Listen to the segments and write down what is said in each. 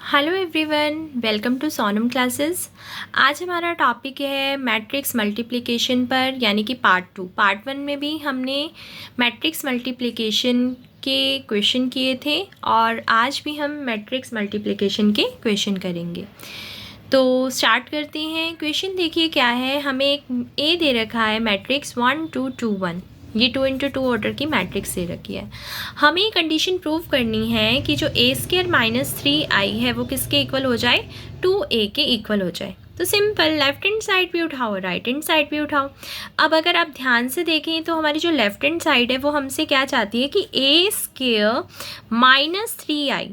Hello everyone, welcome to Sonam classes. आज हमारा topic है मैट्रिक्स मल्टीप्लिकेशन पर, यानी कि पार्ट 2। पार्ट 1 में भी हमने मैट्रिक्स मल्टीप्लिकेशन के क्वेश्चन किए थे और आज भी हम मैट्रिक्स मल्टीप्लिकेशन के क्वेश्चन करेंगे। तो स्टार्ट करते हैं। क्वेश्चन देखिए क्या है। हमें एक ए दे रखा है मैट्रिक्स 1 2 2 1। ये 2 इंटू 2 ऑर्डर की मैट्रिक्स दे रखी है। हमें कंडीशन प्रूव करनी है कि जो ए स्क्वायर माइनस 3i है वो किसके इक्वल हो जाए, 2a के इक्वल हो जाए। तो सिंपल, लेफ्ट हैंड साइड भी उठाओ, राइट हैंड साइड भी उठाओ। अब अगर आप ध्यान से देखें तो हमारी जो लेफ्ट हैंड साइड है वो हमसे क्या चाहती है कि ए स्क्वायर माइनस 3i।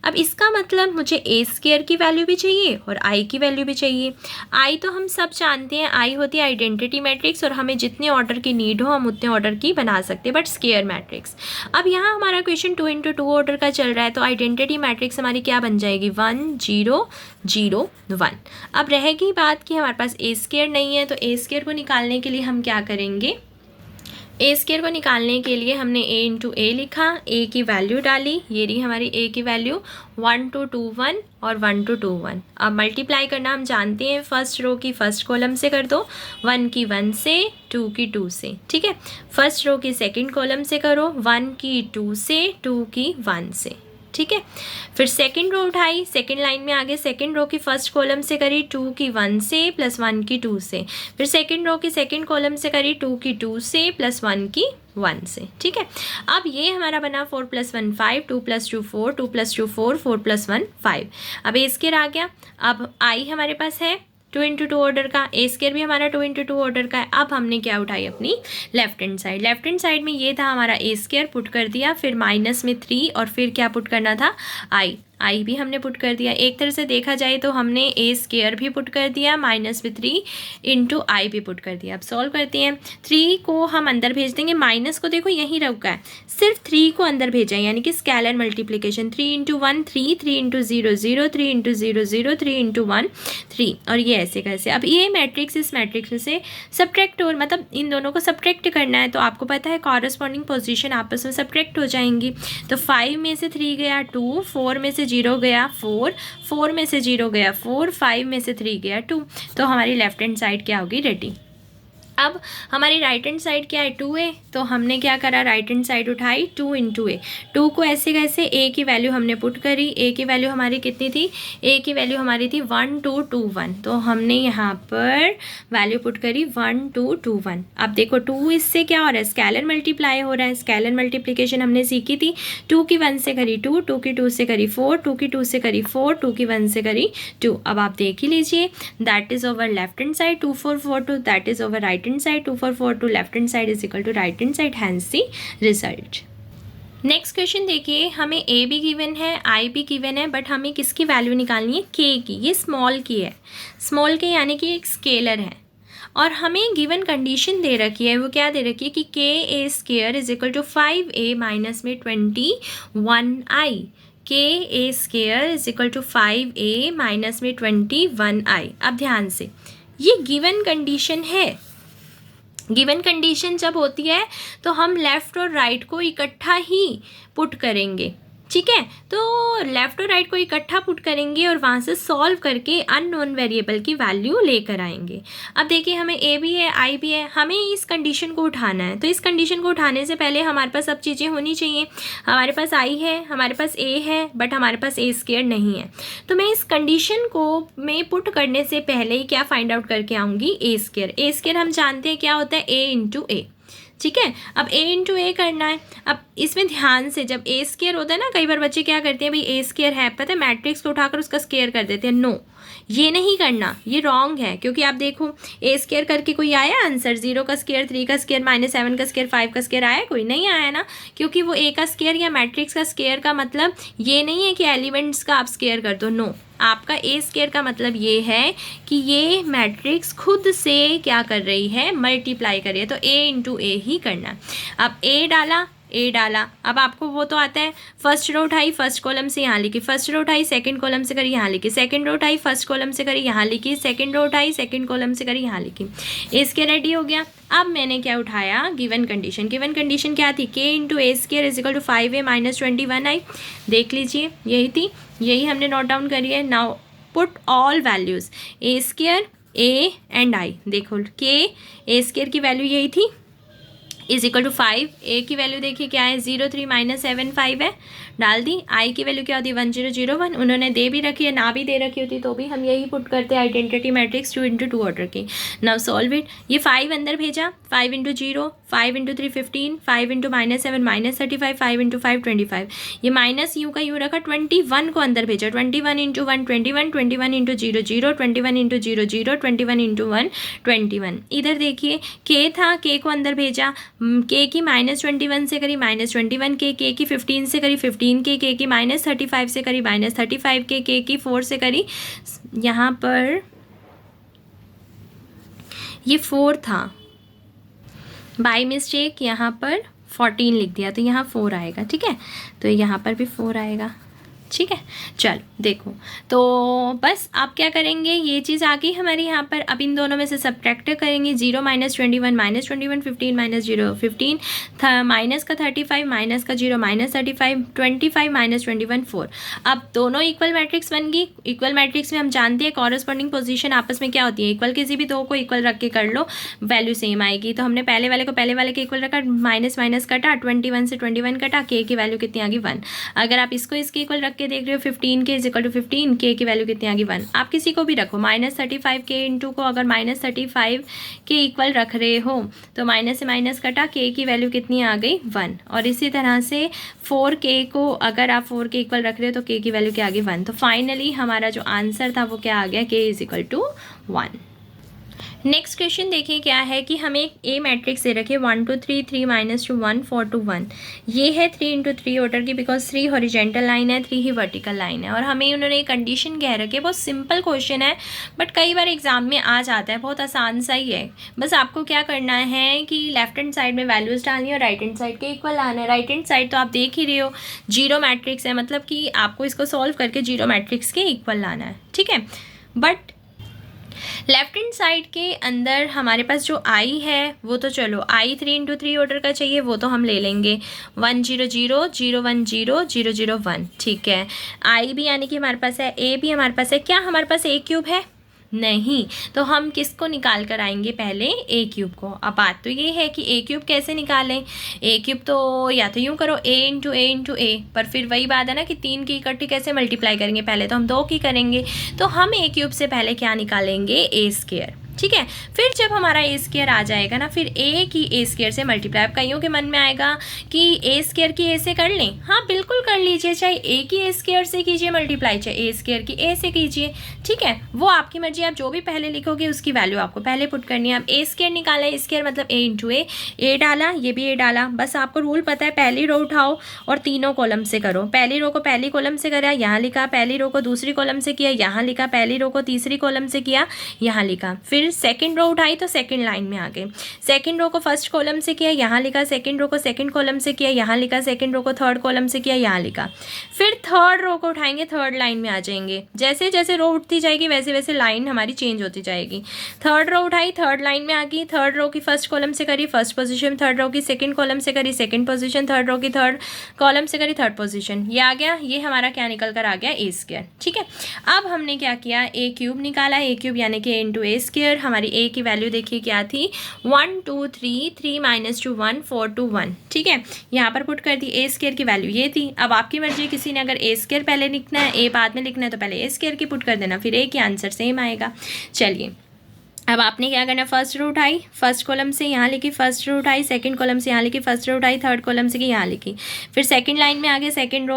अब इसका मतलब मुझे ए स्क्वायर की वैल्यू भी चाहिए और आई की वैल्यू भी चाहिए। आई तो हम सब जानते हैं, आई होती है आइडेंटिटी मैट्रिक्स और हमें जितने ऑर्डर की नीड हो हम उतने ऑर्डर की बना सकते हैं, बट स्क्वायर मैट्रिक्स। अब यहाँ हमारा क्वेश्चन 2 इंटू 2 ऑर्डर का चल रहा है, तो आइडेंटिटी मैट्रिक्स हमारी क्या बन जाएगी, 1 0 0 1। अब रहेगी बात कि हमारे पास ए स्क्वायर नहीं है, तो ए स्क्वायर को निकालने के लिए हम क्या करेंगे। ए स्क्वायर को निकालने के लिए हमने ए इंटू ए लिखा, ए की वैल्यू डाली, ये रही हमारी ए की वैल्यू 1 2 2 1 और 1 2 2 1। अब मल्टीप्लाई करना हम जानते हैं, फर्स्ट रो की फर्स्ट कॉलम से कर दो, 1 की 1 से, 2 की 2 से, ठीक है। फर्स्ट रो की सेकंड कॉलम से करो, 1 की 2 से, 2 की 1 से, ठीक है। फिर सेकंड रो उठाई, सेकंड लाइन में आगे सेकंड रो की फर्स्ट कॉलम से करी 2 की 1 से प्लस 1 की 2 से। फिर सेकंड रो की सेकंड कॉलम से करी 2 की 2 से प्लस 1 की 1 से, ठीक है। अब ये हमारा बना 4 + 1 5, 2 + 2 4, 2 + 2 4, 4 + 1 5। अब ए स्क्वायर आ गया। अब आई हमारे पास है 2 इंटू 2 ऑर्डर का, ए स्क्वायर भी हमारा 2 इंटू 2 ऑर्डर का है। अब हमने क्या उठाई, अपनी left hand side. Left hand side में ये था हमारा ए स्क्वायर, पुट कर दिया, फिर माइनस में 3 और फिर क्या पुट करना था, आई भी हमने पुट कर दिया। एक तरह से देखा जाए तो हमने ए स्क्वायर भी पुट कर दिया, माइनस में 3 इंटू आई भी पुट कर दिया। अब सॉल्व करते हैं। 3 को हम अंदर भेज देंगे, माइनस को देखो यहीं रुका है, सिर्फ 3 को अंदर भेजा है, यानी कि scalar multiplication. 3 into 1 3, 3 into 0 0, 3 into 0 0, 3 into 1 3, और ये ऐसे कैसे। अब ये मैट्रिक्स इस मैट्रिक्स में से सब्ट्रैक्ट, और मतलब इन दोनों को सब्ट्रैक्ट करना है, तो आपको पता है कॉरस्पॉन्डिंग पोजीशन आपस में सब्ट्रैक्ट हो जाएंगी। तो 5 में से 3 गया 2, 4 में से 0 गया 4, 4 में से 0 गया 4, 5 में से 3 गया 2। तो हमारी लेफ्ट हैंड साइड क्या होगी, रेडी। अब हमारी राइट हैंड साइड क्या है, 2a। तो हमने क्या करा, राइट हैंड साइड उठाई, 2 इंटू ए। 2 को ऐसे कैसे, a की वैल्यू हमने पुट करी, a की वैल्यू हमारी कितनी थी, a की वैल्यू हमारी थी 1 2 2 1। तो हमने यहाँ पर वैल्यू पुट करी 1 2 2 1। अब देखो 2 इससे क्या हो रहा है, स्केलर मल्टीप्लाई हो रहा है। स्केलर मल्टीप्लिकेशन हमने सीखी थी, 2 की 1 से करी 2, 2 की 2 से करी 4, 2 की 2 से करी 4, 2 की 1 से करी 2। अब आप देख ही लीजिए, that is over left hand side 2 4 4 2, that is over right hand side 2 4 4 2, left hand side is equal to right hand side, hence the result. Next question देखिए, हमें ए भी गिवन है, आई भी गिवन है, बट हमें किसकी वैल्यू निकालनी है, के की। ये स्मॉल की है, स्मॉल के यानी कि एक स्केलर है, और हमें गिवन कंडीशन दे रखी है। वो क्या दे रखी है कि K A square is equal to 5a minus में 21i। K A square is equal to 5a minus में 21i। अब ध्यान से, ये गिवन कंडीशन है। गिवन कंडीशन जब होती है तो हम लेफ़्ट और राइट को इकट्ठा ही पुट करेंगे, ठीक है। तो लेफ़्ट और राइट को इकट्ठा पुट करेंगे और वहाँ से सॉल्व करके अननोन वेरिएबल की वैल्यू लेकर आएंगे। अब देखिए, हमें ए भी है, आई भी है, हमें इस कंडीशन को उठाना है। तो इस कंडीशन को उठाने से पहले हमारे पास सब चीज़ें होनी चाहिए। हमारे पास आई है, हमारे पास ए है, बट हमारे पास ए स्क्वायर नहीं है। तो मैं इस कंडीशन को में पुट करने से पहले ही क्या फाइंड आउट करके आऊँगी, ए स्क्वायर। ए स्क्वायर हम जानते हैं क्या होता है, ए इंटू ए, ठीक है। अब a इंटू ए करना है। अब इसमें ध्यान से, जब ए स्क्वायर होता है ना, कई बार बच्चे क्या करते हैं, भाई ए स्क्वायर है, पता है, मैट्रिक्स को उठाकर उसका स्क्वायर कर देते हैं। नो, ये नहीं करना, ये रॉन्ग है। क्योंकि आप देखो, ए स्क्वायर करके कोई आया आंसर, 0 का स्क्वायर, 3 का स्क्वायर, -7 का स्क्वायर, 5 का स्क्वायर आया, कोई नहीं आया ना। क्योंकि वो ए का स्क्वायर या मैट्रिक्स का स्क्वायर का मतलब ये नहीं है कि एलिमेंट्स का आप स्क्वायर कर दो। नो, आपका ए स्क्वायर का मतलब ये है कि ये मैट्रिक्स खुद से क्या कर रही है, मल्टीप्लाई कर रही है। तो ए इंटू ए ही करना। अब ए डाला, ए डाला। अब आपको वो तो आता है, फर्स्ट रो उठाई फर्स्ट कॉलम से यहाँ लिखी, फर्स्ट रो उठाई सेकंड कॉलम से करी यहाँ लिखी, सेकंड रो उठाई फर्स्ट कॉलम से करी यहाँ लिखी, सेकंड रो उठाई सेकंड कॉलम से करी यहाँ लिखी। इसके रेडी हो गया। अब मैंने क्या उठाया, गिवन कंडीशन। गिवन कंडीशन क्या थी, k into a square is equal to 5a minus 21 i. देख लीजिए यही थी, यही हमने नोट डाउन करी है। Now put all values, A square A and I. देखो के ए स्क्वायर की वैल्यू यही थी इज इक्वल टू 5, ए की वैल्यू देखिए क्या है 0 3 माइनस 7 5 है, डाल दी। आई की वैल्यू क्या होती है 1 0 0 1, उन्होंने दे भी रखी है, ना भी दे रखी होती तो भी हम यही पुट करते हैं, आइडेंटिटी मैट्रिक्स 2 इंटू 2 ऑर्डर की। Now solve it. ये 5 अंदर भेजा, 5 into 0, 5 into 3 15, 5 into minus 7 minus 35, 5 into 5 25। ये माइनस यू का यू रखा, 21 को अंदर भेजा, 21 इंटू 1 21, 21 इंटू 0 0, 21 इंटू 0 0, 21 इंटू 1 21। इधर देखिए के था, के को अंदर भेजा, के की माइनस 21 से करी माइनस 21 के की 15 से करी 15 के की माइनस 35 से करी माइनस 35 के की 4 से करी, यहाँ पर ये 4 था, बाय मिस्टेक यहाँ पर 14 लिख दिया तो यहाँ 4 आएगा। ठीक है, तो यहाँ पर भी 4 आएगा। ठीक है, चलो देखो, तो बस आप क्या करेंगे, ये चीज़ आ गई हमारी यहाँ पर। अब इन दोनों में से सब्ट्रैक्ट करेंगे, 0 माइनस 21 माइनस 21, 15 माइनस 0 15, माइनस का 35 माइनस का 0 माइनस 35, 25 माइनस 21 4। अब दोनों इक्वल मैट्रिक्स बन गई। इक्वल मैट्रिक्स में हम जानते हैं कॉरस्पॉन्डिंग पोजीशन आपस में क्या होती है, इक्वल किसी भी दो को इक्वल रख के कर लो वैल्यू सेम आएगी। तो हमने पहले वाले को पहले वाले के इक्वल रखा, माइनस माइनस कटा, 21 से 21 कटा, के की वैल्यू कितनी आ गई 1। अगर आप इसको इसके इक्वल रख के देख रहे हो, 15 के इज इक्वल टू 15, के की वैल्यू कितनी आ गई 1। आप किसी को भी रखो, माइनस 35 के इंटू को अगर माइनस 35 के इक्वल रख रहे हो तो माइनस से माइनस कटा, के की वैल्यू कितनी आ गई 1। और इसी तरह से 4k को अगर आप 4 के इक्वल रख रहे हो तो के की वैल्यू क्या आ गई 1। तो फाइनली हमारा जो आंसर था वो क्या आ गया, k is equal to 1। Next question देखिए क्या है कि हमें एक ए मैट्रिक्स दे रखी है 1 2 3 3 माइनस 2 1 4 2 1। ये है 3 इंटू 3 ऑर्डर की, बिकॉज 3 हॉरिजेंटल लाइन है, 3 ही वर्टिकल लाइन है। और हमें उन्होंने कंडीशन कह रखी है, बहुत सिंपल क्वेश्चन है बट कई बार एग्जाम में आ जाता है, बहुत आसान सा ही है। बस आपको क्या करना है कि लेफ्ट हैंड साइड में वैल्यूज डालनी है और राइट हैंड साइड के इक्वल लाना है। राइट हैंड साइड तो आप देख ही रहे हो, जीरो मैट्रिक्स है, मतलब कि आपको इसको सॉल्व करके जीरो मैट्रिक्स के इक्वल लाना है। ठीक है, बट लेफ्ट हैंड साइड के अंदर हमारे पास जो आई है वो तो चलो आई 3 इंटू 3 ऑर्डर का चाहिए, वो तो हम ले लेंगे 1 0 0 0 1 0 0 0 1। ठीक है, आई भी यानी कि हमारे पास है, ए भी हमारे पास है। क्या हमारे पास ए क्यूब है? नहीं, तो हम किसको निकाल कर आएंगे, पहले ए क्यूब को। अब बात तो ये है कि ए क्यूब कैसे निकालें। ए क्यूब तो या तो यूँ करो ए इंटू ए, पर फिर वही बात है ना कि 3 की इकट्ठी कैसे मल्टीप्लाई करेंगे, पहले तो हम 2 की करेंगे। तो हम ए क्यूब से पहले क्या निकालेंगे, ए स्क्वायर। ठीक है, फिर जब हमारा ए स्क्वायर आ जाएगा ना, फिर ए की ए स्क्वायर से मल्टीप्लाई। अब कईयों के मन में आएगा कि ए स्क्वायर की ए से कर लें, हाँ बिल्कुल कर लीजिए, चाहे ए की ए स्क्वायर से कीजिए मल्टीप्लाई, चाहे ए स्क्वायर की ए से कीजिए। ठीक है, वो आपकी मर्जी, आप जो भी पहले लिखोगे उसकी वैल्यू आपको पहले पुट करनी है। अब ए स्क्वायर निकाला है, स्क्वायर मतलब ए इंटू ए डाला, ये भी ए डाला। बस आपको रूल पता है, पहली रो उठाओ और तीनों कॉलम से करो। पहली रो को पहली कॉलम से करा, यहाँ लिखा, पहली रो को दूसरी कॉलम से किया, यहाँ लिखा, पहली रो को तीसरी कॉलम से किया, यहाँ लिखा। फिर सेकंड रो उठाई तो सेकंड लाइन में आ गए, सेकंड रो को फर्स्ट कॉलम से किया, यहाँ लिखा, सेकंड रो को सेकंड कॉलम से किया, यहाँ लिखा, सेकंड रो को थर्ड कॉलम से किया, यहाँ लिखा। फिर थर्ड रो को उठाएंगे, थर्ड लाइन में आ जाएंगे। जैसे जैसे रो उठती जाएगी वैसे वैसे लाइन हमारी चेंज होती जाएगी। थर्ड रो उठाई, थर्ड लाइन में आ गई, थर्ड रो की फर्स्ट कॉलम से करी फर्स्ट पोजीशन, थर्ड रो की सेकंड कॉलम से करी सेकंड पोजीशन, थर्ड रो की थर्ड कॉलम से करी थर्ड पोजीशन। ये आ गया, ये हमारा क्या निकल कर आ गया, ए स्क्वायर। ठीक है, अब हमने क्या किया, ए क्यूब निकाला, ए क्यूब यानी कि ए इंटू ए स्क्वायर। हमारी ए की वैल्यू देखिए क्या थी, 1 2 3 3 माइनस 2 1 4 2 1। ठीक है, यहाँ पर पुट कर दी, ए स्क्वायर की वैल्यू ये थी। अब आपकी मर्जी, किसी ने अगर ए स्क्वायर पहले लिखना है, ए बाद में लिखना है, तो पहले ए स्क्वायर की पुट कर देना, फिर ए की आंसर सेम आएगा। चलिए, अब आपने क्या करना है, फर्स्ट रो उठाई, फर्स्ट कॉलम से यहाँ लिखी, फर्स्ट रो उठाई, सेकंड कॉलम से यहाँ लिखी, फर्स्ट रो उठाई, थर्ड कॉलम से यहाँ लिखी। फिर सेकंड लाइन में आगे सेकंड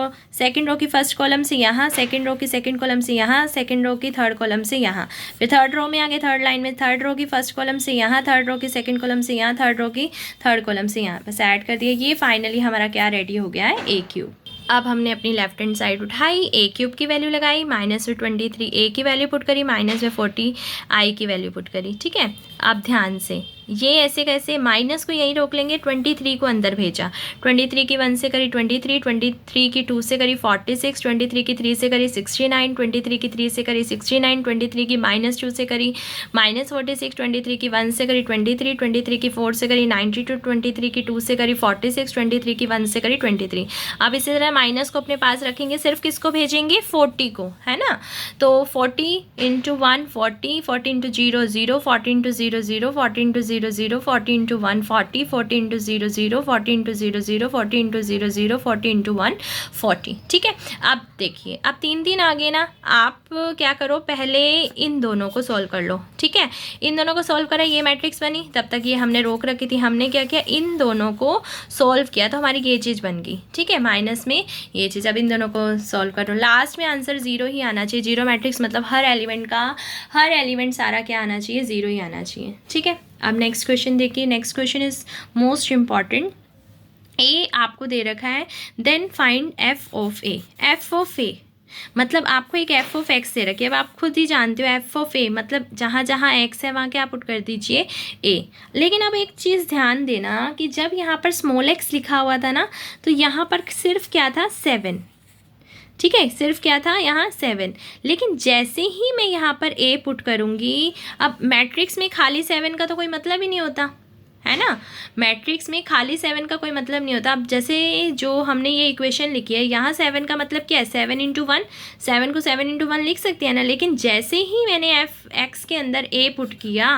रो की फर्स्ट कॉलम से यहाँ, सेकंड रो की सेकंड कॉलम से यहाँ, सेकंड रो की थर्ड कॉलम से यहाँ। फिर थर्ड रो में आगे थर्ड लाइन में थर्ड रो की फर्स्ट कॉलम से यहाँ, थर्ड रो की सेकंड कॉलम से यहाँ, थर्ड रो की थर्ड कॉलम से यहाँ। बस ऐड कर दिया, ये फाइनली हमारा क्या रेडी हो गया है, ए क्यूब। अब हमने अपनी लेफ्ट हैंड साइड उठाई, ए क्यूब की वैल्यू लगाई, माइनस में 23 ए की वैल्यू पुट करी, माइनस में 40 आई की वैल्यू पुट करी। ठीक है, अब ध्यान से ये ऐसे कैसे, माइनस को यहीं रोक लेंगे, 23 को अंदर भेजा, 23 की 1 से करी 23, 23 की 2 से करी 46, 23 की 3 से करी 69, 23 की 3 से करी 69, 23 की -2 से करी -46, 23 की 1 से करी 23, 23 की 4 से करी 92, 23 की 2 से करी 46, 23 की 1 से करी 23। अब इसी तरह माइनस को अपने पास रखेंगे, सिर्फ किसको भेजेंगे, 40 को, है ना। तो 40 into 1 40, 40 into 0 0, 40 into 0 0, 40 into 0 0, 40 into 1 40, 40 into 0 0, 40 into 0 0, 40 into 0 0, 40 into 1 40। ठीक है, अब देखिए, अब 3 3 आ गए ना, आप क्या करो, पहले इन दोनों को सॉल्व कर लो। ठीक है, इन दोनों को सॉल्व करा, ये मैट्रिक्स बनी, तब तक ये हमने रोक रखी थी, हमने क्या किया, इन दोनों को सॉल्व किया तो हमारी ये चीज़ बन गई। ठीक है, माइनस में ये चीज़, अब इन दोनों को सॉल्व करो, लास्ट में आंसर 0 ही आना चाहिए। जीरो मैट्रिक्स मतलब हर एलिमेंट सारा क्या आना चाहिए, 0 ही आना चाहिए। ठीक है, अब नेक्स्ट क्वेश्चन देखिए, next question is most important. A आपको दे रखा है, then find F of A. F of A मतलब आपको एक एफ ऑफ एक्स दे रखी है, अब आप खुद ही जानते हो एफ ऑफ ए मतलब जहाँ जहाँ एक्स है वहाँ क्या पुट कर दीजिए ए। लेकिन अब एक चीज़ ध्यान देना कि जब यहाँ पर स्मॉल एक्स लिखा हुआ था ना, तो यहाँ पर सिर्फ क्या था, 7। ठीक है, सिर्फ क्या था यहाँ, 7। लेकिन जैसे ही मैं यहाँ पर ए पुट करूँगी, अब मैट्रिक्स में खाली 7 का तो कोई मतलब ही नहीं होता, है ना। मैट्रिक्स में खाली 7 का कोई मतलब नहीं होता। अब जैसे जो हमने ये इक्वेशन लिखी है, यहाँ 7 का मतलब क्या है, 7 इंटू 1, 7 को 7 इंटू 1 लिख सकते हैं ना। लेकिन जैसे ही मैंने एफ एक्स के अंदर ए पुट किया,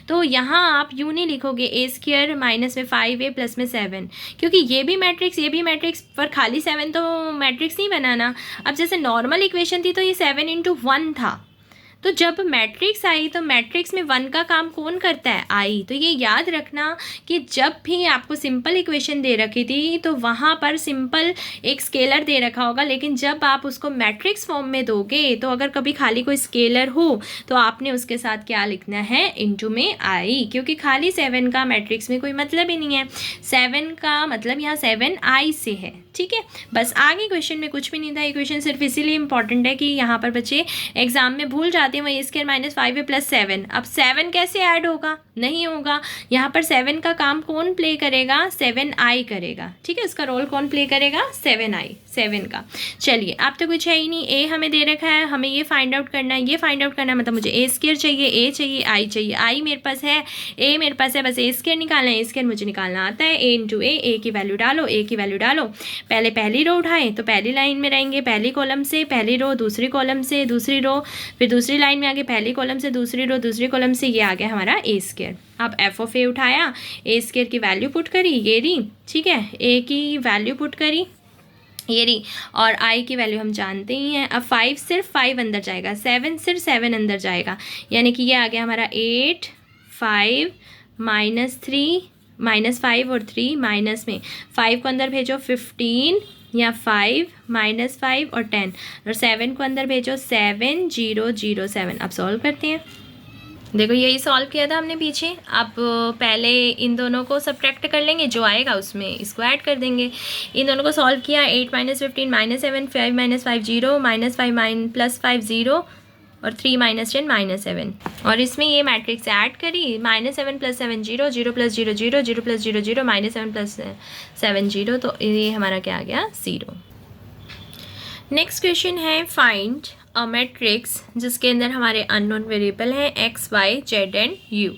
तो यहाँ आप यूँ नहीं लिखोगे ए स्क्वायर माइनस में 5a प्लस में 7, क्योंकि ये भी मैट्रिक्स पर खाली 7 तो मैट्रिक्स नहीं बनाना। अब जैसे नॉर्मल इक्वेशन थी तो ये 7 इंटू 1 था, तो जब मैट्रिक्स आई तो मैट्रिक्स में 1 का काम कौन करता है, आई। तो ये याद रखना कि जब भी आपको सिंपल इक्वेशन दे रखी थी तो वहाँ पर सिंपल एक स्केलर दे रखा होगा, लेकिन जब आप उसको मैट्रिक्स फॉर्म में दोगे तो अगर कभी खाली कोई स्केलर हो तो आपने उसके साथ क्या लिखना है, इनटू में आई, क्योंकि खाली 7 का मैट्रिक्स में कोई मतलब ही नहीं है। 7 का मतलब यहाँ 7 आई से है। ठीक है, बस आगे क्वेश्चन में कुछ भी नहीं था। ये क्वेश्चन सिर्फ इसीलिए इंपॉर्टेंट है कि यहाँ पर बच्चे एग्जाम में भूल जाते हैं, वही ए स्क्वायर माइनस 5a प्लस 7। अब 7 कैसे ऐड होगा, नहीं होगा। यहाँ पर 7 का काम कौन प्ले करेगा, 7i करेगा। ठीक है, उसका रोल कौन प्ले करेगा, 7i, 7 का। चलिए, अब तो कुछ है ही नहीं, ए हमें दे रखा है, हमें ये फाइंड आउट करना है। ये फाइंड आउट करना है मतलब मुझे ए स्क्वायर चाहिए, ए चाहिए, आई चाहिए। आई मेरे पास है, ए मेरे पास है, बस ए स्क्वायर निकालना है। ए स्क्वायर मुझे निकालना आता है, ए इंटू ए की वैल्यू डालो, ए की वैल्यू डालो। पहले पहली रो उठाएं तो पहली लाइन में रहेंगे, पहली कॉलम से पहली रो, दूसरी कॉलम से दूसरी रो, फिर दूसरी लाइन में आगे पहली कॉलम से दूसरी रो, दूसरी कॉलम से, ये आ गया हमारा ए स्क्वायर। अब एफ ऑफ ए उठाया, ए स्क्वायर की वैल्यू पुट करी, ये रही। ठीक है, ए की वैल्यू पुट करी, ये रही, और आई की वैल्यू हम जानते ही हैं। अब 5 सिर्फ 5 अंदर जाएगा, 7 सिर्फ 7 अंदर जाएगा, यानी कि ये आ गया हमारा 8, 5 -3 -5 और 3 माइनस में 5 को अंदर भेजो 15 या 5 -5 और 10 और 7 को अंदर भेजो 7 0 0 7। अब सॉल्व करते हैं। देखो यही सॉल्व किया था हमने पीछे। अब पहले इन दोनों को सब्ट्रैक्ट कर लेंगे, जो आएगा उसमें इसको ऐड कर देंगे। इन दोनों को सॉल्व किया, 8 -15 -7, 5 -5 0, -5 + 5 0 और 3 -10 -7, और इसमें ये मैट्रिक्स ऐड करी, -7 + 7 0, 0 + 0 0, 0 + 0 0, -7 + 7 0, तो ये हमारा क्या आ गया, 0। नेक्स्ट क्वेश्चन है फाइंड अ मैट्रिक्स जिसके अंदर हमारे अननोन वेरिएबल हैं x, y, z and u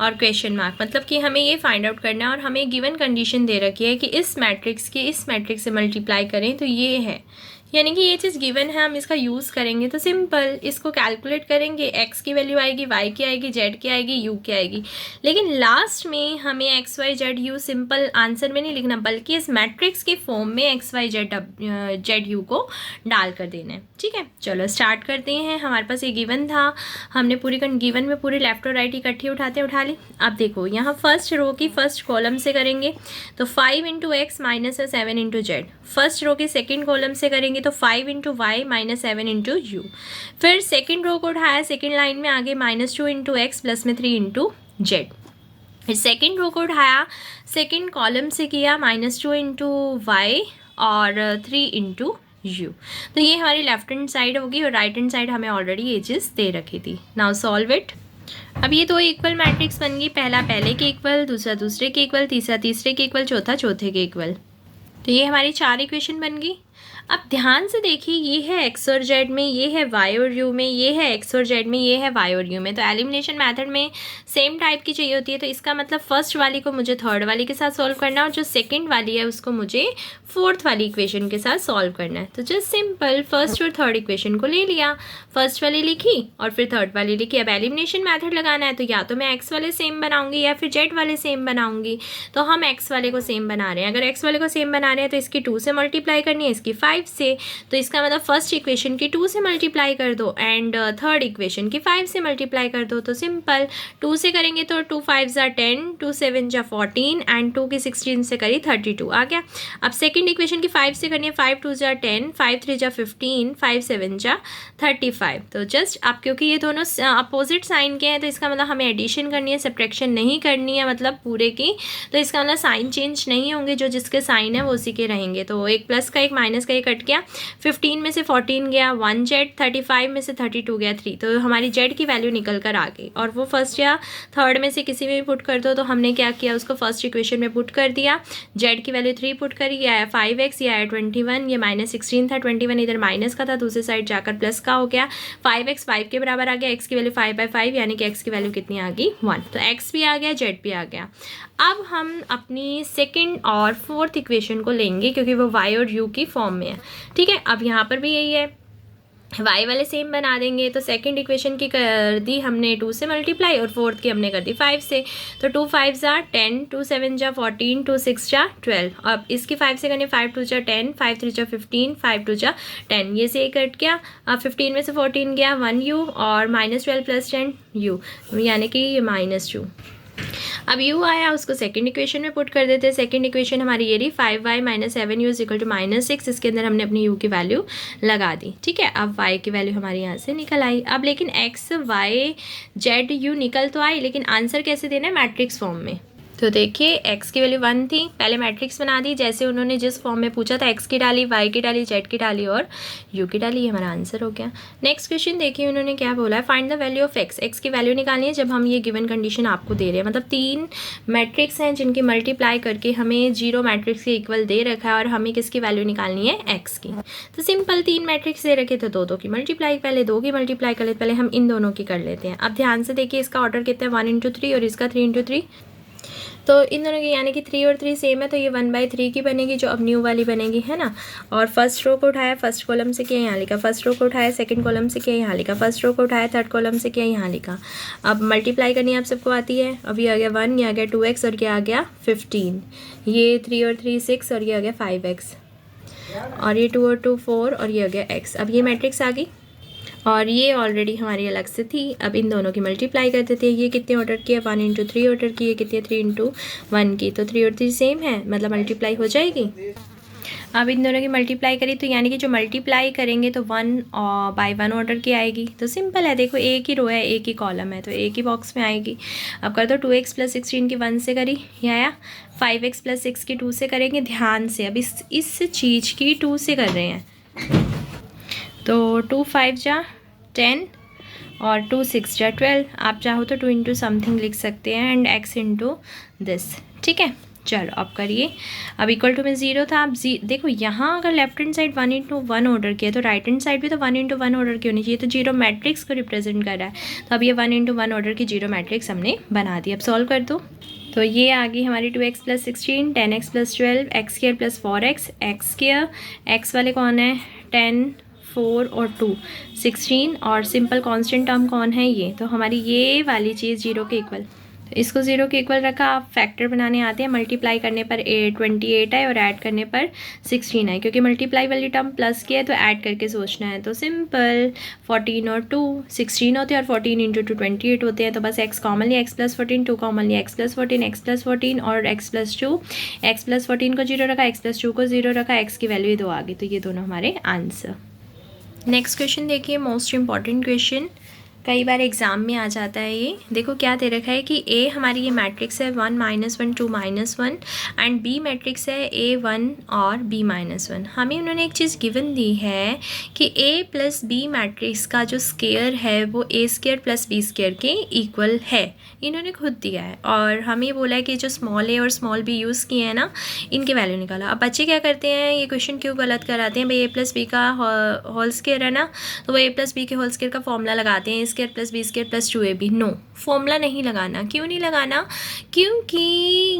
और क्वेश्चन मार्क, मतलब कि हमें ये फाइंड आउट करना है और हमें गिवन कंडीशन दे रखी है कि इस मैट्रिक्स से मल्टीप्लाई करें तो ये है, यानी कि ये चीज़ गिवन है, हम इसका यूज़ करेंगे तो सिंपल इसको कैलकुलेट करेंगे, x की वैल्यू आएगी, y की आएगी, z की आएगी, u की आएगी। लेकिन लास्ट में हमें x, y, z, u simple answer में नहीं लिखना, बल्कि इस मैट्रिक्स के फॉर्म में x, y, z, u को डाल कर देना है। ठीक है, चलो स्टार्ट करते हैं। हमारे पास ये गिवन था, हमने पूरी गिवन में पूरी लेफ्ट और राइट इकट्ठी उठा ली। अब देखो यहाँ फर्स्ट रो की फर्स्ट कॉलम से करेंगे तो 5 × x minus 7 × z, first row के सेकंड कॉलम से करेंगे तो 5 × y माइनस 7 × u, फिर सेकंड रो को उठाया, सेकंड लाइन में आगे -2 × x प्लस में 3 × z, फिर सेकंड रो को उठाया, सेकंड कॉलम से किया -2 × y और 3 × u। तो ये हमारी लेफ्ट हैंड साइड होगी और राइट हैंड साइड हमें ऑलरेडी ये चीज़ दे रखी थी। Now solve it. अब ये दो इक्वल मैट्रिक्स बन गई, पहला पहले के इक्वल, दूसरा दूसरे के इक्वल, तीसरा तीसरे के इक्वल, चौथा चौथे के इक्वल। तो ये हमारी 4 इक्वेशन बन गई। अब ध्यान से देखिए, ये है एक्स और जेड में, ये है वाई और यू में, ये है एक्स और जेड में, ये है वाई और यू में। तो एलिमिनेशन मेथड में सेम टाइप की चाहिए होती है, तो इसका मतलब फर्स्ट वाली को मुझे थर्ड वाली के साथ सॉल्व करना है और जो सेकंड वाली है उसको मुझे फोर्थ वाली इक्वेशन के साथ सॉल्व करना है। तो जस्ट सिंपल फर्स्ट और थर्ड इक्वेशन को ले लिया, फर्स्ट वाली लिखी और फिर थर्ड वाली लिखी। अब एलिमिनेशन मेथड लगाना है, तो या तो मैं एक्स वाले सेम बनाऊंगी या फिर जेड वाले सेम बनाऊंगी। तो हम एक्स वाले को सेम बना रहे हैं। अगर एक्स वाले को सेम बना रहे हैं तो इसकी 2 से मल्टीप्लाई करनी है, इसकी 5 से। तो इसका मतलब फर्स्ट इक्वेशन की 2 से मल्टीप्लाई कर दो एंड थर्ड इक्वेशन की 5 से मल्टीप्लाई कर दो। तो सिंपल 2 से करेंगे तो 2 5 ज़ा 10, 2 7 ज़ा 14 एंड 2 की 16 से करी 32 आ गया। अब सेकंड इक्वेशन की 5 से करनी है, 5 2 ज़ा 10, 5 3 ज़ा 15, 5 7 ज़ा 35। तो जस्ट अब क्योंकि ये दोनों अपोजिट साइन के हैं तो इसका मतलब हमें एडिशन करनी है, सब्ट्रैक्शन नहीं करनी है, मतलब पूरे की। तो इसका मतलब साइन चेंज नहीं होंगे, जो जिसके साइन है वो उसी के रहेंगे। तो एक प्लस का एक माइनस का एक कट गया, 15 में से 14 गया 1 जेड, 35 में से 32 गया 3। तो हमारी जेड की वैल्यू निकल कर आ गई और वो फर्स्ट या थर्ड में से किसी में भी पुट कर दो। तो हमने क्या किया, उसको फर्स्ट इक्वेशन में पुट कर दिया, जेड की वैल्यू 3 पुट करी, ये आया 5x, ये आया 21, ये -16 था, 21 इधर माइनस का था, दूसरी साइड जाकर प्लस का हो गया। 5x 5 के बराबर आ गया, x की वैल्यू 5/5 यानी कि x की वैल्यू कितनी आ गई 1। तो x भी आ गया, z भी आ गया। अब हम अपनी सेकंड और फोर्थ इक्वेशन को लेंगे क्योंकि वो y और u की फॉर्म में है। ठीक है, अब यहाँ पर भी यही है, y वाले सेम बना देंगे। तो सेकंड इक्वेशन की कर दी हमने 2 से मल्टीप्लाई और फोर्थ की हमने कर दी 5 से। तो 2 5 ज़ा 10, 2 7 ज़ा 14, 2 6 ज़ा 12। अब इसकी 5 से करनी, 5 2 ज़ा 10, 5 3 ज़ा 15, 5 2 ज़ा 10, ये से कट गया। अब 15 में से 14 गया 1 u और -12 + 10 u यानी कि ये -2। अब u आया, उसको सेकंड इक्वेशन में पुट कर देते हैं। सेकंड इक्वेशन हमारी ये रही 5y - 7u = -6। इसके अंदर हमने अपनी u की वैल्यू लगा दी। ठीक है, अब y की वैल्यू हमारी यहाँ से निकल आई। अब लेकिन x y z u निकल तो आई, लेकिन आंसर कैसे देना है, मैट्रिक्स फॉर्म में। तो देखिए x की वैल्यू 1 थी, पहले मैट्रिक्स बना दी, जैसे उन्होंने जिस फॉर्म में पूछा था x की डाली, y की डाली, z की डाली और u की डाली, ये हमारा आंसर हो गया। नेक्स्ट क्वेश्चन देखिए, उन्होंने क्या बोला है, find the value of x की वैल्यू निकालनी है जब हम ये गिवन कंडीशन आपको दे रहे हैं। मतलब 3 मैट्रिक्स हैं जिनकी मल्टीप्लाई करके हमें 0 मैट्रिक्स के इक्वल दे रखा है और हमें किसकी वैल्यू निकालनी है, x की। तो सिंपल 3 मैट्रिक्स दे रखे, तो 2 की मल्टीप्लाई, पहले 2 की मल्टीप्लाई कर लेते, पहले हम इन दोनों की कर लेते हैं। अब ध्यान से देखिए, इसका ऑर्डर कितना है 1 × 3 और इसका 3 × 3। तो इन दोनों की यानी कि 3 और 3 सेम है, तो ये 1/3 की बनेगी जो अब न्यू वाली बनेगी, है ना। और फर्स्ट रो को उठाया, फर्स्ट कॉलम से किया, यहाँ लिखा। फर्स्ट रो को उठाया, सेकंड कॉलम से किया, यहाँ लिखा। फर्स्ट रो को उठाया, थर्ड कॉलम से किया, यहाँ लिखा। अब मल्टीप्लाई करनी आप सबको आती है। अब ये आ गया 1, ये आ गया 2x और ये आ गया 15। ये 3 और 3 6 और ये आ गया 5x और ये 2 और 2 4 और ये आ गया x। अब ये मैट्रिक्स आ गई और ये ऑलरेडी हमारी अलग से थी। अब इन दोनों की मल्टीप्लाई कर देते हैं। ये कितने ऑर्डर की है, 1 × 3 ऑर्डर की, ये कितनी है 3 × 1 की। तो 3 और 3 सेम है, मतलब मल्टीप्लाई हो जाएगी। अब इन दोनों की मल्टीप्लाई करी तो यानी कि जो मल्टीप्लाई करेंगे तो 1/1 ऑर्डर की आएगी। तो सिंपल है, देखो एक ही रो है, एक ही कॉलम है, तो एक ही बॉक्स में आएगी। अब कर दो 2x + 16 की 1 से करी, ये आया। 5x + 6 की 2 से करेंगे। ध्यान से अब इस चीज़ की 2 से कर रहे हैं, तो 2 5 ज़ा 10 और 2 6 ज़ा 12। आप चाहो तो 2 × समथिंग लिख सकते हैं एंड x × दिस। ठीक है, चलो अब करिए। अब इक्वल टू में 0 था। अब देखो यहाँ अगर लेफ्ट हैंड साइड 1 × 1 ऑर्डर किया तो राइट हैंड साइड भी तो 1 × 1 ऑर्डर की होनी चाहिए। तो 0 मैट्रिक्स को रिप्रेजेंट कर रहा है, तो अब ये 1 × 1 ऑर्डर की 0 मैट्रिक्स हमने बना दी। अब सॉल्व कर दो, तो ये आ गई हमारी 2x + 16, 10x + 12, x² + 4x, x², x वाले कौन है 10, 4 और 2 16 और सिंपल कांस्टेंट टर्म कौन है ये, तो हमारी ये वाली चीज़ 0 के इक्वल। तो इसको 0 के इक्वल रखा। आप फैक्टर बनाने आते हैं, मल्टीप्लाई करने पर 28 आए और ऐड करने पर 16 आए, क्योंकि मल्टीप्लाई वाली टर्म प्लस की है तो ऐड करके सोचना है। तो सिंपल 14 और 2 16 होते हैं और 14 × 2 28 होते हैं। तो बस x commonly x + 14, 2 commonly x + 14, x + 14 और x + 2। x + 14 को 0 रखा, x + 2 को 0 रखा, x की वैल्यू 2 आ गई। तो ये दोनों हमारे आंसर। नेक्स्ट क्वेश्चन देखिए, मोस्ट इम्पॉर्टेंट क्वेश्चन। कई बार एग्ज़ाम में आ जाता है ये। देखो क्या दे रखा है कि ए हमारी ये मैट्रिक्स है 1 -1 2 -1 एंड बी मैट्रिक्स है A1 और B -1। हमें उन्होंने एक चीज़ गिवन दी है कि A प्लस बी मैट्रिक्स का जो स्केयर है वो A² प्लस B² के इक्वल है, इन्होंने खुद दिया है। और हमें बोला है कि जो स्मॉल a और स्मॉल b यूज़ किए हैं ना, इनके वैल्यू निकाला। अब बच्चे क्या करते हैं, ये क्वेश्चन क्यों गलत कराते हैं, भाई a प्लस बी का होल स्केयर है ना, तो वो a प्लस बी के होल स्केयर का फॉर्मूला लगाते हैं A² plus B² plus 2ab। No, formula नहीं लगाना। क्यों नहीं लगाना, क्योंकि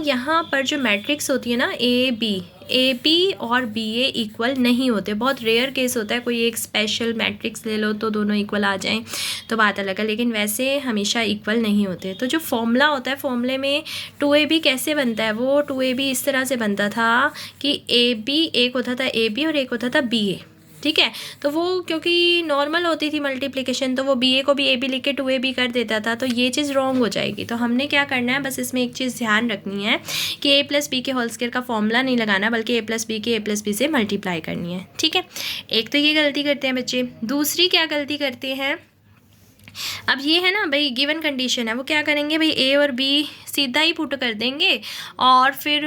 यहाँ पर जो मैट्रिक्स होती है ना ए बी और बी ए इक्वल नहीं होते। बहुत रेयर केस होता है कोई एक स्पेशल मैट्रिक्स ले लो तो दोनों इक्वल आ जाएं तो बात अलग है, लेकिन वैसे हमेशा इक्वल नहीं होते। तो जो फॉर्मूला होता है, फॉर्मूले में 2ab कैसे बनता है, वो 2ab इस तरह से बनता था कि ए बी एक होता था ए बी और एक होता था बी ए, ठीक है। तो वो क्योंकि नॉर्मल होती थी मल्टीप्लिकेशन, तो वो बी ए को भी ए बी लिख के 2ab कर देता था, तो ये चीज़ रॉन्ग हो जाएगी। तो हमने क्या करना है, बस इसमें एक चीज़ ध्यान रखनी है कि ए प्लस बी के होल स्केयर का फॉर्मूला नहीं लगाना, बल्कि ए प्लस बी के ए प्लस बी से मल्टीप्लाई करनी है, ठीक है। एक तो ये गलती करते हैं बच्चे। दूसरी क्या गलती करते हैं, अब ये है ना भाई गिवन कंडीशन है, वो क्या करेंगे भाई ए और बी सीधा ही पुट कर देंगे और फिर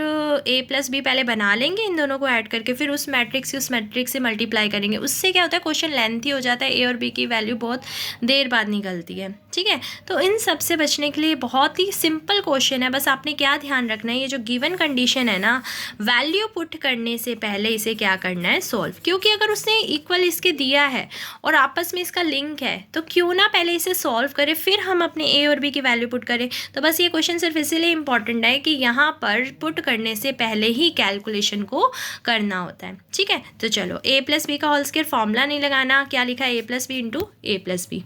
ए प्लस बी पहले बना लेंगे इन दोनों को ऐड करके, फिर उस मैट्रिक्स से मल्टीप्लाई करेंगे। उससे क्या होता है, क्वेश्चन लेंथी हो जाता है, ए और बी की वैल्यू बहुत देर बाद निकलती है, ठीक है। तो इन सब से बचने के लिए बहुत ही सिंपल क्वेश्चन है, बस आपने क्या ध्यान रखना है, ये जो गिवन कंडीशन है ना, वैल्यू पुट करने से पहले इसे क्या करना है, सॉल्व। क्योंकि अगर उसने इक्वल इसके दिया है और आपस में इसका लिंक है, तो क्यों ना पहले इसे सॉल्व करें, फिर हम अपने ए और बी की वैल्यू पुट करें। तो बस ये क्वेश्चन सिर्फ इसीलिए इंपॉर्टेंट है कि यहाँ पर पुट करने से पहले ही कैलकुलेशन को करना होता है, ठीक है। तो चलो, ए प्लस बी का होल स्केयर फॉर्मूला नहीं लगाना, क्या लिखा है, ए प्लस बी इंटू ए प्लस बी।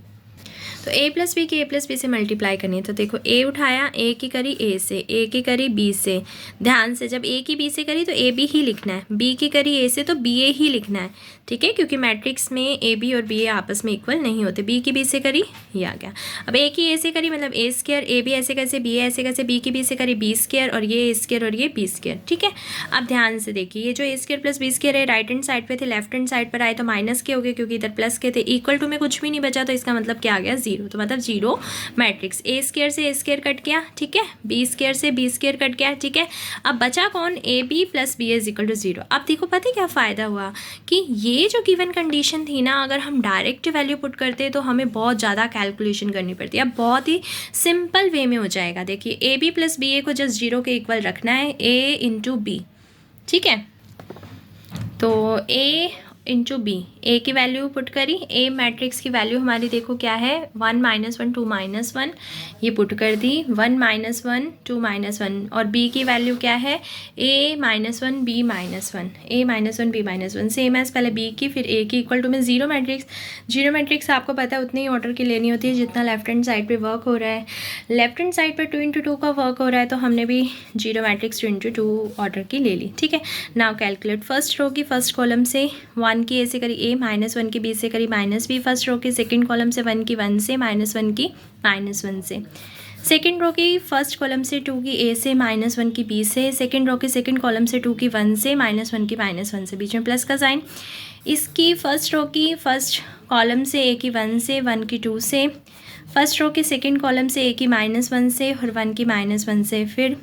तो ए प्लस बी की ए प्लस बी से मल्टीप्लाई करनी है। तो देखो ए उठाया, ए की करी ए से, ए की करी बी से। ध्यान से, जब ए की बी से करी तो ए बी ही लिखना है, बी की करी ए से तो बी ए ही लिखना है, ठीक है, क्योंकि मैट्रिक्स में ए बी और बी ए आपस में इक्वल नहीं होते। बी की बी से करी, ये आ गया। अब ए की ए से करी मतलब ए स्क्वायर, ए बी ऐसे कैसे, बी ए ऐसे कैसे, बी की बी से करी बी स्क्वायर और ये ए स्क्वायर और ये बी स्क्वायर, ठीक है। अब ध्यान से देखिए, ये जो ए स्क्वायर प्लस बी स्क्वायर है राइट हैंड साइड पे थे, लेफ्ट हैंड साइड पर आए तो माइनस के हो गए, क्योंकि इधर प्लस के थे। इक्वल टू में कुछ भी नहीं बचा, तो इसका मतलब क्या आ गया, जीरो। तो मतलब जीरो मैट्रिक्स। ए स्क्वायर से ए स्क्वायर कट गया, ठीक है, बी स्क्वायर से बी स्क्वायर कट गया, ठीक है। अब बचा कौन, a b plus b is equal to zero. अब देखो पता है क्या फ़ायदा हुआ कि ये जो गिवन कंडीशन थी ना, अगर हम डायरेक्ट वैल्यू पुट करते तो हमें बहुत ज़्यादा कैलकुलेशन करनी पड़ती है। अब बहुत ही सिंपल वे में हो जाएगा। देखिए, ए बी प्लस बी ए को जस्ट जीरो के इक्वल रखना है, ए इंटू बी, ठीक है। तो ए इंटू बी, ए की वैल्यू पुट करी, ए मैट्रिक्स की वैल्यू हमारी देखो क्या है, 1 -1 2 -1, ये पुट कर दी, 1 -1 2 -1। और बी की वैल्यू क्या है, a -1 b -1, a -1 b -1, same as पहले बी की, फिर ए की इक्वल टू में जीरो मैट्रिक्स। जीरो मैट्रिक्स आपको पता है उतनी ही ऑर्डर की लेनी होती है जितना लेफ्ट हैंड साइड पे वर्क हो रहा है। लेफ्ट हैंड साइड पर 2 × 2 का वर्क हो रहा है, तो हमने भी जीरो मैट्रिक्स 2 × 2 ऑर्डर की ले ली, ठीक है। नाउ कैलकुलेट, फर्स्ट रो की फर्स्ट कॉलम से 1 की ए से करी ए, -1 की बी से करी -बी, फर्स्ट रो की सेकंड कॉलम से 1 की 1 से, -1 की -1 से। सेकंड रो की फर्स्ट कॉलम से 2 की ए से, -1 की बी से, सेकंड रो की सेकंड कॉलम से 2 की 1 से, -1 की -1 से, बीच में प्लस का साइन। इसकी फर्स्ट रो की फर्स्ट कॉलम से ए की 1 से, 1 की 2 से, फर्स्ट रो की सेकंड कॉलम से ए की -1 से और 1 की -1 से, फिर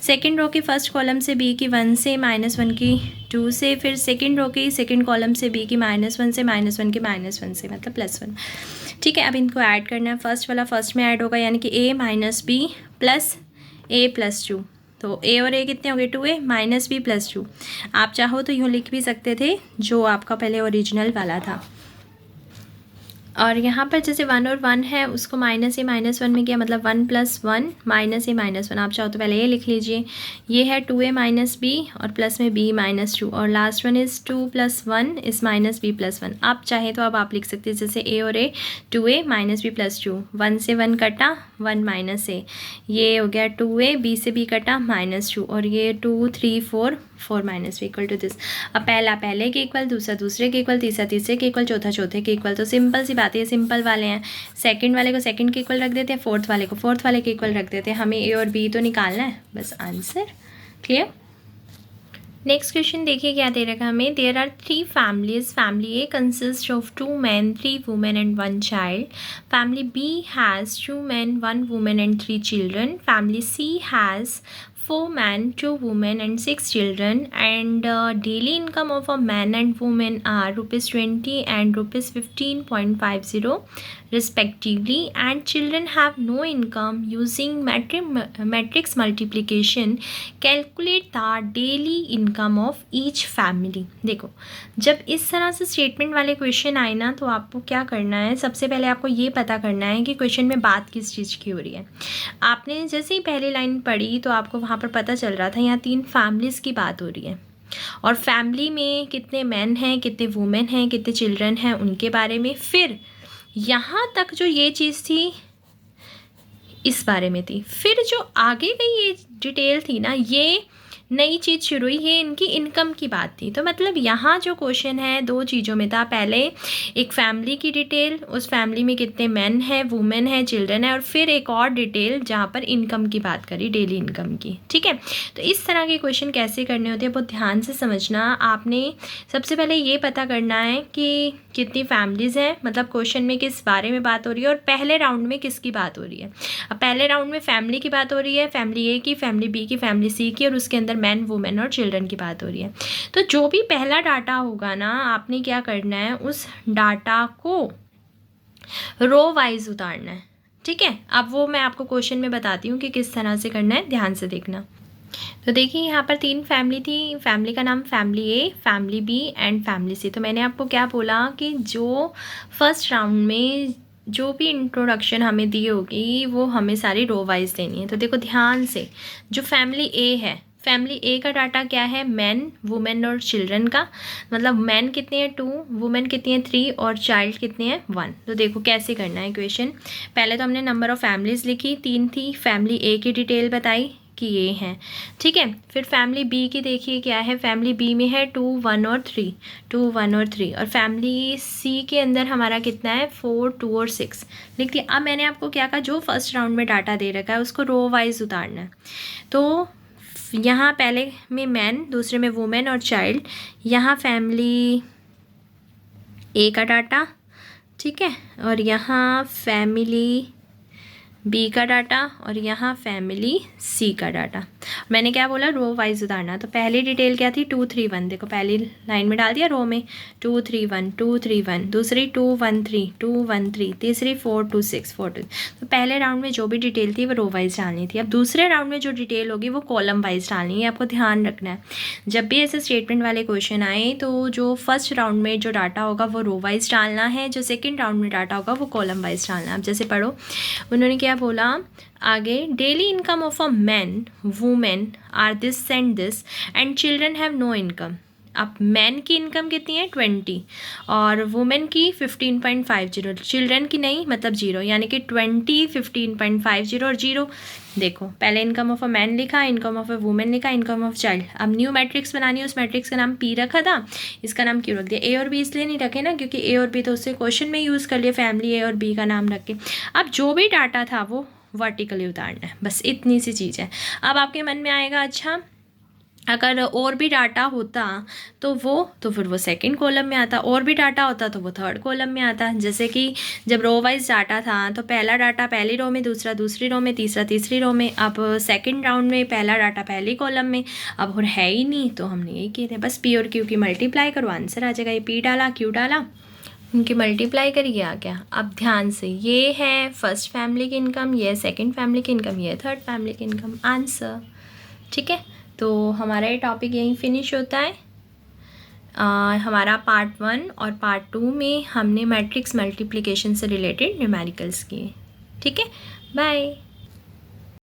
सेकंड रो की फर्स्ट कॉलम से बी की 1 से, -1 की 2 से, फिर सेकंड रो की सेकंड कॉलम से बी की -1 से, -1 की -1 से, मतलब +1, ठीक है। अब इनको ऐड करना है, फर्स्ट वाला फर्स्ट में ऐड होगा, यानी कि a - b प्लस a + 2। तो a और a कितने हो गए, 2a -b + 2। आप चाहो तो यूँ लिख भी सकते थे जो आपका पहले ओरिजिनल वाला था। और यहाँ पर जैसे 1 और 1 है, उसको -a -1 में किया, मतलब 1 + 1 -a -1। आप चाहो तो पहले ये लिख लीजिए, ये है 2a - b और प्लस में b - 2, और last one is 2 + 1 is -b + 1। आप चाहें तो अब आप लिख सकते हैं जैसे a और a, 2a -b + 2, 1 से 1 कटा, 1 -a, ये हो गया 2a, b से b कटा -2, और ये 2 3 4 4 -b इक्वल टू दिस। अब पहला पहले के इक्वल, दूसरा दूसरे के इक्वल, तीसरा तीसरे के इक्वल, चौथा चौथे के इक्वल। तो सिंपल सी बात है, सिंपल वाले हैं। सेकंड वाले को सेकंड के इक्वल रख देते हैं, फोर्थ वाले को फोर्थ वाले के इक्वल रख देते हैं। हमें ए और बी तो निकालना है, बस आंसर क्लियर। नेक्स्ट क्वेश्चन देखिए क्या दे रखा है हमें। There are 3 families. Family A consist of 2 men 3 women and 1 child. Family B has 2 men 1 woman and 3 children. Family C has 4 men 2 women and 6 children, and daily income of a man and woman are rupees 20 and rupees 15.50 respectively, and children have no income. Using matrix multiplication, calculate the daily income of each family. देखो, जब इस तरह से statement वाले question आए ना, तो आपको क्या करना है, सबसे पहले आपको ये पता करना है कि क्वेश्चन में बात किस चीज़ की हो रही है। आपने जैसे ही पहली लाइन पढ़ी तो आपको वहाँ पर पता चल रहा था यहाँ 3 फैमिलीज़ की बात हो रही है, और फैमिली में कितने मैन हैं, कितने वुमेन हैं, कितने चिल्ड्रन हैं, उनके बारे में। फिर यहाँ तक जो ये चीज़ थी इस बारे में थी, फिर जो आगे की ये डिटेल थी ना, ये नई चीज़ शुरू हुई, ये इनकी इनकम की बात थी। तो मतलब यहाँ जो क्वेश्चन है 2 चीज़ों में था। पहले एक फैमिली की डिटेल, उस फैमिली में कितने मैन हैं, वुमेन हैं, चिल्ड्रन है, और फिर एक और डिटेल जहाँ पर इनकम की बात करी, डेली इनकम की। ठीक है, तो इस तरह के क्वेश्चन कैसे करने होते हैं बहुत ध्यान से समझना। आपने सबसे पहले ये पता करना है कि कितनी फैमिलीज़ हैं, मतलब क्वेश्चन में किस बारे में बात हो रही है, और पहले राउंड में किसकी बात हो रही है। अब पहले राउंड में फैमिली की बात हो रही है, फैमिली ए की, फैमिली बी की, फैमिली सी की, और उसके अंदर मैन वुमेन और चिल्ड्रन की बात हो रही है। तो जो भी पहला डाटा होगा ना, आपने क्या करना है, उस डाटा को रो वाइज उतारना है। ठीक है, अब वो मैं आपको क्वेश्चन में बताती हूँ कि किस तरह से करना है, ध्यान से देखना। तो देखिए यहाँ पर 3 फैमिली थी। फैमिली का नाम family A, family B and family C. तो मैंने आपको क्या बोला कि जो फर्स्ट राउंड में जो भी इंट्रोडक्शन हमें दी होगी वो हमें सारी रो वाइज देनी है। तो देखो ध्यान से, जो फैमिली ए है, फैमिली ए का डाटा क्या है, मैन वुमेन और चिल्ड्रन का। मतलब मैन कितने हैं 2, वुमेन कितनी है 3, और चाइल्ड कितने हैं 1। तो देखो कैसे करना है क्वेश्चन। पहले तो हमने नंबर ऑफ़ फैमिलीज़ लिखी, 3 थी। फैमिली ए की डिटेल बताई कि ये हैं, ठीक है। फिर फैमिली बी की देखिए क्या है, फैमिली बी में है 2 1 और 3, 2 1 और 3, और फैमिली सी के अंदर हमारा कितना है 4 2 और 6 लिख दिया। अब मैंने आपको क्या कहा, जो फर्स्ट राउंड में डाटा दे रखा है उसको रो वाइज उतारना है। तो यहाँ पहले में मैन, दूसरे में वुमेन और चाइल्ड, यहाँ फैमिली ए का डाटा, ठीक है, और यहाँ फैमिली बी का डाटा, और यहाँ फैमिली सी का डाटा। मैंने क्या बोला, रो वाइज उतारना। तो पहली डिटेल क्या थी 2 3 1, देखो पहली लाइन में डाल दिया रो में 2 3 1 2 3 1, दूसरी 2 1 3 2 1 3, तीसरी 4 2 6 4 2। तो पहले राउंड में जो भी डिटेल थी वो रो वाइज डालनी थी। अब दूसरे राउंड में जो डिटेल होगी वो कॉलम वाइज डालनी है। आपको ध्यान रखना है, जब भी ऐसे स्टेटमेंट वाले क्वेश्चन आए तो जो फर्स्ट राउंड में जो डाटा होगा वो रो वाइज डालना है, जो सेकेंड राउंड में डाटा होगा वो कॉलम वाइज डालना है। अब जैसे पढ़ो, उन्होंने क्या बोला आगे, daily income of a man women are this and this and children have no income. अब मैन की इनकम कितनी है 20, और वुमेन की 15.50, चिल्ड्रन की नहीं, मतलब 0, यानी कि 20 15.50 और 0। देखो पहले इनकम ऑफ अ मैन लिखा, इनकम ऑफ अ वुमेन लिखा, इनकम ऑफ चाइल्ड। अब न्यू मैट्रिक्स बनानी है, उस मैट्रिक्स का नाम पी रखा था, इसका नाम क्यों रख दिया, ए और बी इसलिए नहीं रखे ना क्योंकि ए और बी तो उससे क्वेश्चन में यूज़ कर लिया, फैमिली ए और बी का नाम रख के। अब जो भी डाटा था वो वर्टिकली उतारना है, बस इतनी सी चीज़ है। अब आपके मन में आएगा, अच्छा अगर और भी डाटा होता तो फिर वो सेकंड कॉलम में आता, और भी डाटा होता तो वो थर्ड कॉलम में आता। जैसे कि जब रो वाइज डाटा था तो पहला डाटा पहली रो में, दूसरा दूसरी रो में, तीसरा तीसरी रो में। अब सेकंड राउंड में पहला डाटा पहली कॉलम में, अब और है ही नहीं, तो हमने यही किए थे, बस पी और क्यू की मल्टीप्लाई करो, आंसर आ जाएगा। ये पी डाला, क्यू डाला, उनकी मल्टीप्लाई करिए आ गया। अब ध्यान से, ये है फर्स्ट फैमिली की इनकम, ये है सेकंड फैमिली की इनकम, ये है थर्ड फैमिली की इनकम, आंसर। ठीक है, तो हमारा ये टॉपिक यहीं फिनिश होता है। हमारा पार्ट 1 और पार्ट 2 में हमने मैट्रिक्स मल्टीप्लिकेशन से रिलेटेड न्यूमेरिकल्स किए। ठीक है, बाय।